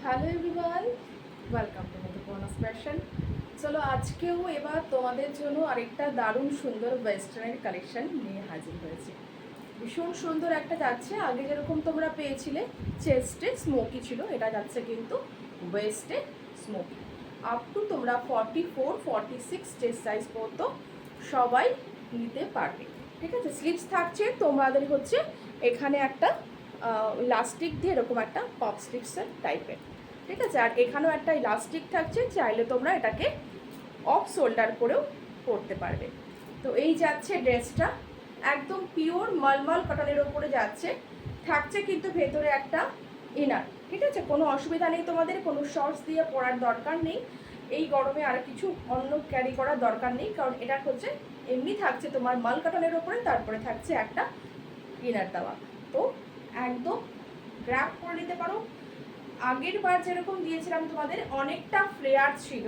Hello everyone, welcome to Madhuparna's fashion. চলো আজকেও এবার তোমাদের জন্য আরেকটা দারুণ সুন্দর ওয়েস্টার্নের কালেকশন নিয়ে হাজির হয়েছি। ভীষণ সুন্দর একটা যাচ্ছে, আগে যেরকম তোমরা পেয়েছিলে চেস্টে স্মোকি ছিল, এটা যাচ্ছে কিন্তু ওয়েস্টে স্মোকি। আপ টু তোমরা 44-46 চেস্ট সাইজ পর্যন্ত সবাই নিতে পারবে। ঠিক আছে, স্লিভস থাকছে তোমাদের হচ্ছে এখানে একটা ইলাস্টিক দিয়ে এরকম একটা পপ স্লিভসের টাইপের। ঠিক আছে, আর এখানেও একটা ইলাস্টিক থাকছে, চাইলে তোমরা এটাকে অফ শোল্ডার করেও পরতে পারবে। তো এই যাচ্ছে ড্রেসটা, একদম পিওর মলমল কটনের ওপরে যাচ্ছে, থাকছে কিন্তু ভেতরে একটা ইনার। ঠিক আছে, কোনো অসুবিধা নেই, তোমাদের কোনো শর্টস দিয়ে পরার দরকার নেই। এই গরমে আর কিছু অন্য ক্যারি করার দরকার নেই, কারণ এটা হচ্ছে এমনি থাকছে তোমার মাল কটনের ওপরে, তারপরে থাকছে একটা ইনার দেওয়া। তো একদম গ্র্যাব করে নিতে পারো। আগের বার যেরকম দিয়েছিলাম তোমাদের অনেকটা ফ্লেয়ার ছিল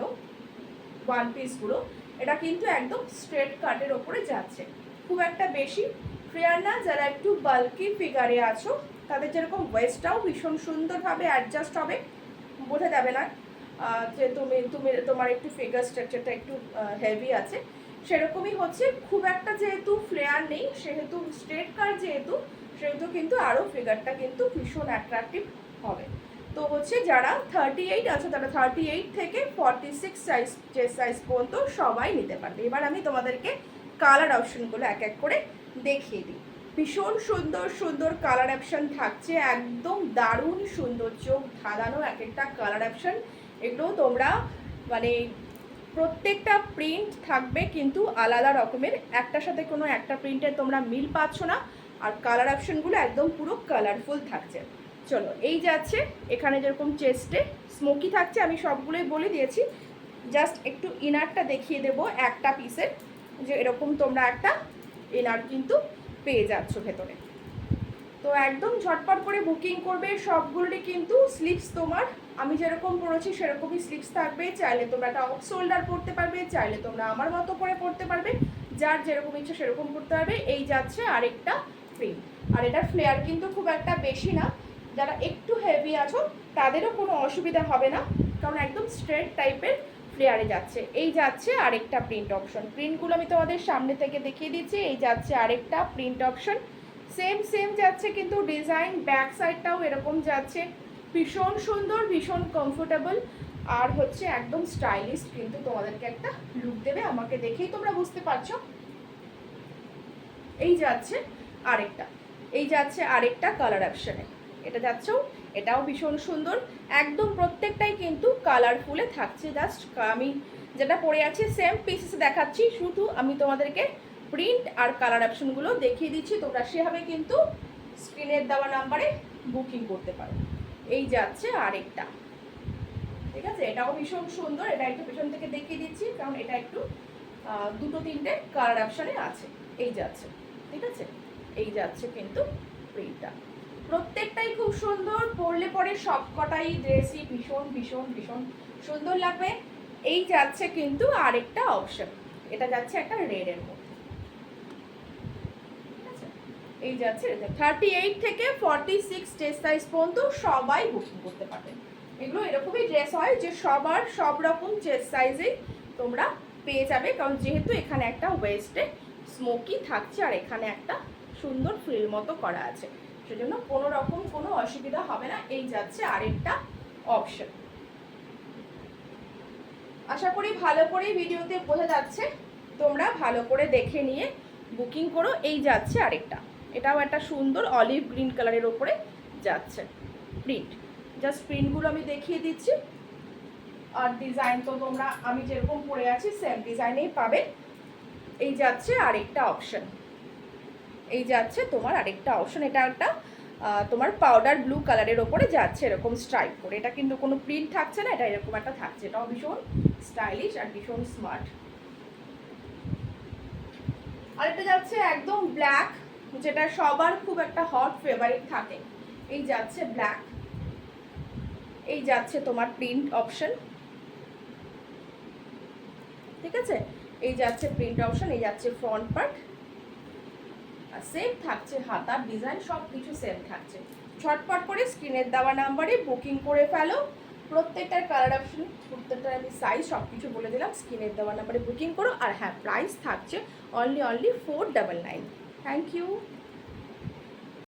ওয়ান পিসগুলো, এটা কিন্তু একদম স্ট্রেট কাটের ওপরে যাচ্ছে, খুব একটা বেশি ফ্লেয়ার না। যারা একটু বাল্কি ফিগারে আছো তাদের যেরকম ওয়েস্টটাও ভীষণ সুন্দরভাবে অ্যাডজাস্ট হবে, বোঝা যাবে না যে তুমি তুমি তোমার একটু ফিগার স্ট্রাকচারটা একটু হেভি আছে, সেরকমই হচ্ছে। খুব একটা যেহেতু ফ্লেয়ার নেই, সেহেতু স্ট্রেট কাট সেহেতু কিন্তু আরও ফিগারটা কিন্তু ভীষণ অ্যাট্রাকটিভ হবে। তো হচ্ছে যারা 38 আছে তারা 38 থেকে 46 সাইজ সাইজ পর্যন্ত সবাই নিতে পারবে। এবার আমি তোমাদেরকে কালার অপশনগুলো এক এক করে দেখিয়ে দিই। ভীষণ সুন্দর সুন্দর কালার অপশন থাকছে, একদম দারুণ সুন্দর, চোখ ধাঁধানো এক একটা কালার অপশন। এগুলো তোমরা মানে প্রত্যেকটা প্রিন্ট থাকবে কিন্তু আলাদা রকমের, একটার সাথে কোনো একটা প্রিন্টের তোমরা মিল পাচ্ছ না, আর কালার অপশনগুলো একদম পুরো কালারফুল থাকছে। চলো এই যাচ্ছে, এখানে যেরকম চেস্টে স্মোকি থাকছে, আমি সবগুলোই বলে দিয়েছি, জাস্ট একটু ইনারটা দেখিয়ে দেবো একটা পিসের, যে এরকম তোমরা একটা ইনার কিন্তু পেয়ে যাচ্ছ ভেতরে। তো একদম ঝটপট করে বুকিং করবে, সবগুলোরই কিন্তু স্লিভস তোমার আমি যেরকম পরেছি সেরকমই স্লিভস থাকবে, চাইলে তোমরা একটা অফ শোল্ডার পরতে পারবে, চাইলে তোমরা আমার মতো করে পরতে পারবে, যার যেরকম ইচ্ছে সেরকম পরতে পারবে। এই যাচ্ছে আরেকটা প্রিন্ট, আর এটার ফ্লেয়ার কিন্তু খুব একটা বেশি না, যারা একটু হেভি আছো তাদেরও কোনো অসুবিধা হবে না, কারণ একদম স্ট্রেট টাইপের ফ্লেয়ারে যাচ্ছে। এই যাচ্ছে আরেকটা প্রিন্ট অপশন, প্রিন্টগুলো আমি তোমাদের সামনে থেকে দেখিয়ে দিচ্ছি। এই যাচ্ছে আরেকটা প্রিন্ট অপশন, সেম সেম যাচ্ছে কিন্তু ডিজাইন ব্যাক সাইডটাও এরকম যাচ্ছে, ভীষণ সুন্দর, ভীষণ কমফোর্টেবল, আর হচ্ছে একদম স্টাইলিশ কিন্তু তোমাদেরকে একটা লুক দেবে, আমাকে দেখেই তোমরা বুঝতে পারছো। এই যাচ্ছে আরেকটা, এই যাচ্ছে আরেকটা কালার অপশনে, এটা যাচ্ছেও, এটাও ভীষণ সুন্দর, একদম প্রত্যেকটাই কিন্তু কালারফুলে থাকছে। জাস্ট আমি যেটা পরে আছি সেম পিসেসে দেখাচ্ছি, শুধু আমি তোমাদেরকে প্রিন্ট আর কালার অপশনগুলো দেখিয়ে দিচ্ছি, তোমরা সেভাবে কিন্তু স্ক্রিনের দেওয়া নাম্বারে বুকিং করতে পারো। এই যাচ্ছে আরেকটা, ঠিক আছে, এটাও ভীষণ সুন্দর, এটা একটু পেছন থেকে দেখিয়ে দিচ্ছি কারণ এটা একটু দুটো তিনটে কালার অপশানে আছে। এই যাচ্ছে, ঠিক আছে, এই যাচ্ছে কিন্তু প্রিন্টটা, প্রত্যেকটাই খুব সুন্দর, পরলে পরে সব কটাই ড্রেসই ভীষণ ভীষণ ভীষণ সুন্দর লাগবে। এই যাচ্ছে কিন্তু আরেকটা অপশন, এটা যাচ্ছে একটা রেডের মধ্যে, ঠিক আছে, এই যাচ্ছে 38 থেকে 46 ড্রেস সাইজ পর্যন্ত সবাই বুকিং করতে পারবেন। এগুলো এরকমই ড্রেস হয় যে সবার সব রকম চেস্ট সাইজেই তোমরা পেয়ে যাবে, কারণ যেহেতু এখানে একটা ওয়েস্টে স্মোকি থাকছে আর এখানে একটা সুন্দর ফ্রিল মতো করা আছে, সেজন্য কোনো রকম কোনো অসুবিধা হবে না। এই যাচ্ছে আরেকটা অপশন, আশা করি ভালো করে ভিডিওতে বোঝা যাচ্ছে, তোমরা ভালো করে দেখে নিয়ে বুকিং করো। এই যাচ্ছে আরেকটা, এটাও একটা সুন্দর অলিভ গ্রিন কালারের ওপরে যাচ্ছে প্রিন্ট, জাস্ট প্রিন্টগুলো আমি দেখিয়ে দিচ্ছি, আর ডিজাইন তো তোমরা আমি যেরকম পরে আছি সেম ডিজাইনেই পাবে। এই যাচ্ছে আরেকটা অপশন, এই যাচ্ছে তোমার আরেকটা অপশন, এটা একটা তোমার পাউডার ব্লু কালারের ওপরে যাচ্ছে এরকম স্ট্রাইপ করে, এটা কিন্তু কোনো প্রিন্ট থাকছে না, এটা এরকম একটা থাকছে, এটাও ভীষণ স্টাইলিশ আর ভীষণ স্মার্ট। আরেকটা যাচ্ছে একদম ব্ল্যাক, যেটা সবার খুব একটা হট ফেভারিট থাকে, এই যাচ্ছে ব্ল্যাক, এই যাচ্ছে তোমার প্রিন্ট অপশন, ঠিক আছে, এই যাচ্ছে প্রিন্ট অপশন, এই যাচ্ছে ফ্রন্ট পার্ট, আর সেম থাকছে হাতার ডিজাইন, সব কিছু সেম থাকছে। ঝটপট করে স্ক্রিনের দেওয়া নাম্বারে বুকিং করে ফেলো, প্রত্যেকটার কালার অপশন, প্রত্যেকটার আমি সাইজ সব কিছু বলে দিলাম। স্ক্রিনের দেওয়া নাম্বারে বুকিং করো। আর হ্যাঁ, প্রাইস থাকছে অনলি 499। Thank you.